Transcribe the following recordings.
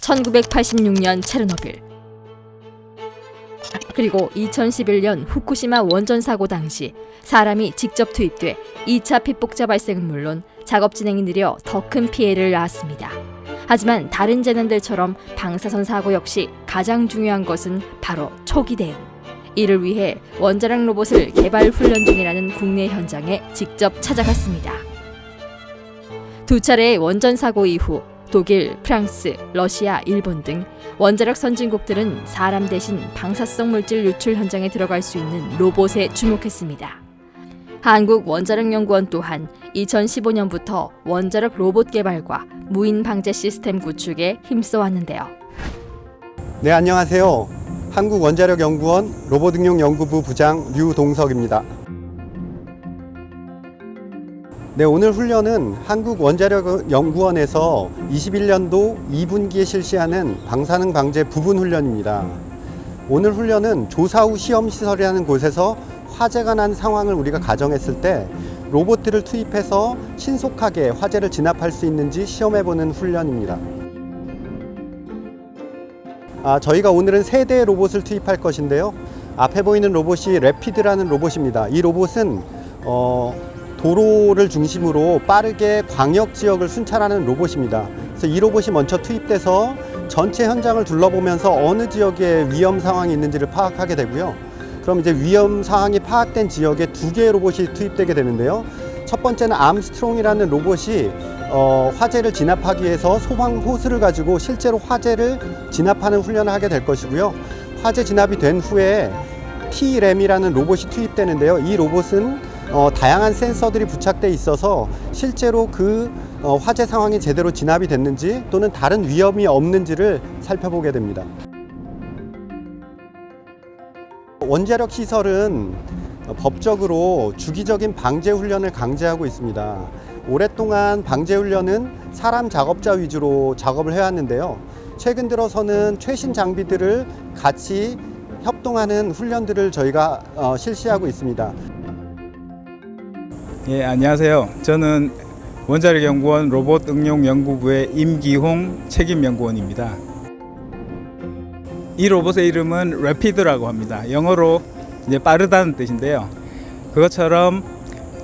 1986년 체르노빌, 그리고 2011년 후쿠시마 원전 사고 당시 사람이 직접 투입돼 2차 pit복자 발생은 물론 작업 진행이 느려 더 큰 피해를 낳았습니다. 하지만 다른 재난들처럼 방사선 사고 역시 가장 중요한 것은 바로 초기 대응. 이를 위해 원자력 로봇을 개발 훈련 중이라는 국내 현장에 직접 찾아갔습니다. 두 차례의 원전 사고 이후 독일, 프랑스, 러시아, 일본 등 원자력 선진국들은 사람 대신 방사성 물질 유출 현장에 들어갈 수 있는 로봇에 주목했습니다. 한국원자력연구원 또한 2015년부터 원자력 로봇 개발과 무인 방제 시스템 구축에 힘써왔는데요. 네, 안녕하세요. 한국원자력연구원 로봇응용연구부 부장 류동석입니다. 네, 오늘 훈련은 한국원자력연구원에서 21년도 2분기에 실시하는 방사능 방제 부분 훈련입니다. 오늘 훈련은 조사 후 시험시설이라는 곳에서 화재가 난 상황을 우리가 가정했을 때 로봇들을 투입해서 신속하게 화재를 진압할 수 있는지 시험해보는 훈련입니다. 저희가 오늘은 3대의 로봇을 투입할 것인데요. 앞에 보이는 로봇이 래피드라는 로봇입니다. 이 로봇은 도로를 중심으로 빠르게 광역 지역을 순찰하는 로봇입니다. 그래서 이 로봇이 먼저 투입돼서 전체 현장을 둘러보면서 어느 지역에 위험 상황이 있는지를 파악하게 되고요. 그럼 이제 위험 상황이 파악된 지역에 2개의 로봇이 투입되게 되는데요. 첫 번째는 암스트롱이라는 로봇이 화재를 진압하기 위해서 소방 호스를 가지고 실제로 화재를 진압하는 훈련을 하게 될 것이고요. 화재 진압이 된 후에 T램이라는 로봇이 투입되는데요. 이 로봇은 다양한 센서들이 부착돼 있어서 실제로 그 화재 상황이 제대로 진압이 됐는지 또는 다른 위험이 없는지를 살펴보게 됩니다. 원자력 시설은 법적으로 주기적인 방제 훈련을 강제하고 있습니다. 오랫동안 방제 훈련은 사람 작업자 위주로 작업을 해왔는데요. 최근 들어서는 최신 장비들을 같이 협동하는 훈련들을 저희가 실시하고 있습니다. 예, 안녕하세요. 저는 원자력연구원 로봇응용연구부의 임기홍 책임연구원입니다. 이 로봇의 이름은 래피드라고 합니다. 영어로 이제 빠르다는 뜻인데요. 그것처럼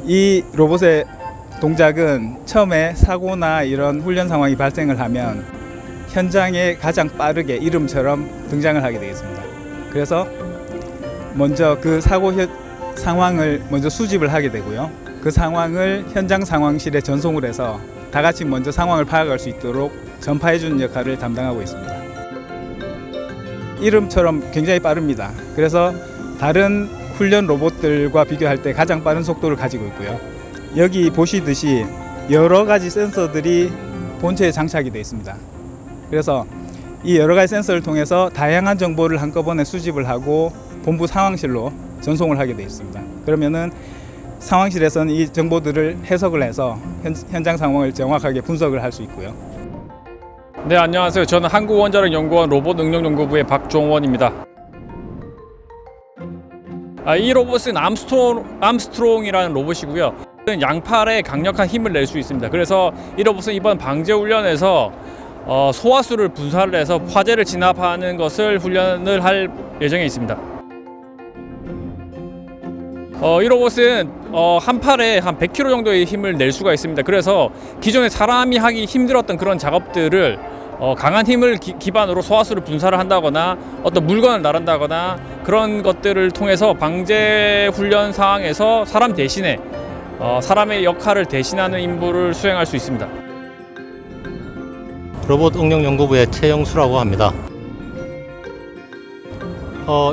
이 로봇의 동작은 처음에 사고나 이런 훈련 상황이 발생을 하면 현장에 가장 빠르게 이름처럼 등장을 하게 되겠습니다. 그래서 먼저 그 사고 상황을 먼저 수집을 하게 되고요. 그 상황을 현장 상황실에 전송을 해서 다 같이 먼저 상황을 파악할 수 있도록 전파해주는 역할을 담당하고 있습니다. 이름처럼 굉장히 빠릅니다. 그래서 다른 훈련 로봇들과 비교할 때 가장 빠른 속도를 가지고 있고요. 여기 보시듯이 여러 가지 센서들이 본체에 장착이 되어 있습니다. 그래서 이 여러 가지 센서를 통해서 다양한 정보를 한꺼번에 수집을 하고 본부 상황실로 전송을 하게 되어 있습니다. 그러면은 상황실에서는 이 정보들을 해석을 해서 현장 상황을 정확하게 분석을 할 수 있고요. 네, 안녕하세요. 저는 한국원자력연구원 로봇응용연구부의 박종원입니다. 이 로봇은 암스트롱이라는 로봇이고요. 양팔에 강력한 힘을 낼 수 있습니다. 그래서 이 로봇은 이번 방제 훈련에서 소화수를 분사를 해서 화재를 진압하는 것을 훈련을 할 예정에 있습니다. 이 로봇은 한 팔에 한 100kg 정도의 힘을 낼 수가 있습니다. 그래서 기존에 사람이 하기 힘들었던 그런 작업들을 강한 힘을 기반으로 소화수를 분사를 한다거나 어떤 물건을 나른다거나 그런 것들을 통해서 방제 훈련 상황에서 사람 대신에 사람의 역할을 대신하는 임무를 수행할 수 있습니다. 로봇응용연구부의 최영수라고 합니다.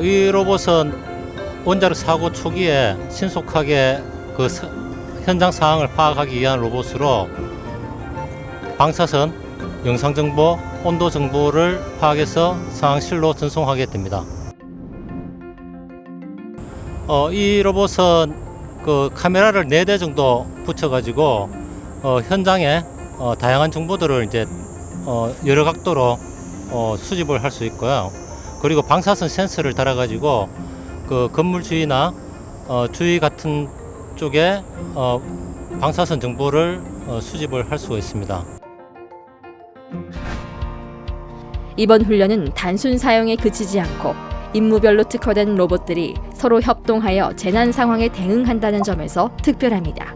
이 로봇은 원자력 사고 초기에 신속하게 그 현장 상황을 파악하기 위한 로봇으로 방사선, 영상 정보, 온도 정보를 파악해서 상황실로 전송하게 됩니다. 이 로봇은 그 카메라를 4대 정도 붙여가지고 현장에 다양한 정보들을 이제 여러 각도로 수집을 할 수 있고요. 그리고 방사선 센서를 달아가지고 그 건물 주위나 주위 같은 쪽에 방사선 정보를 수집을 할 수가 있습니다. 이번 훈련은 단순 사용에 그치지 않고 임무별로 특화된 로봇들이 서로 협동하여 재난 상황에 대응한다는 점에서 특별합니다.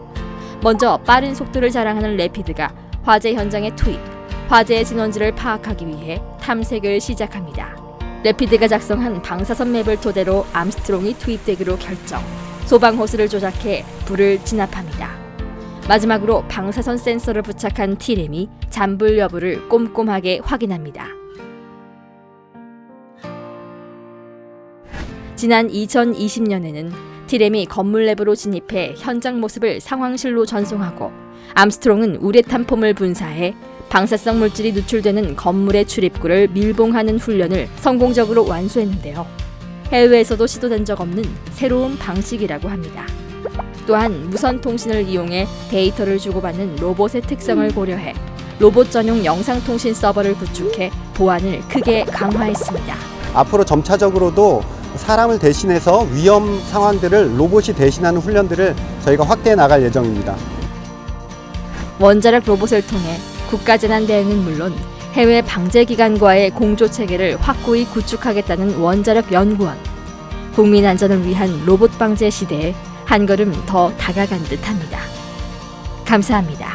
먼저 빠른 속도를 자랑하는 레피드가 화재 현장에 투입, 화재의 진원지를 파악하기 위해 탐색을 시작합니다. 레피드가 작성한 방사선 맵을 토대로 암스트롱이 투입되기로 결정, 소방 호스를 조작해 불을 진압합니다. 마지막으로 방사선 센서를 부착한 T램이 잠불 여부를 꼼꼼하게 확인합니다. 지난 2020년에는 T램이 건물 내부로 진입해 현장 모습을 상황실로 전송하고 암스트롱은 우레탄 폼을 분사해 방사성 물질이 누출되는 건물의 출입구를 밀봉하는 훈련을 성공적으로 완수했는데요. 해외에서도 시도된 적 없는 새로운 방식이라고 합니다. 또한 무선 통신을 이용해 데이터를 주고받는 로봇의 특성을 고려해 로봇 전용 영상통신 서버를 구축해 보안을 크게 강화했습니다. 앞으로 점차적으로도 사람을 대신해서 위험 상황들을 로봇이 대신하는 훈련들을 저희가 확대해 나갈 예정입니다. 원자력 로봇을 통해 국가재난 대응은 물론 해외 방재기관과의 공조체계를 확고히 구축하겠다는 원자력 연구원. 국민 안전을 위한 로봇 방재 시대에 한 걸음 더 다가간 듯합니다. 감사합니다.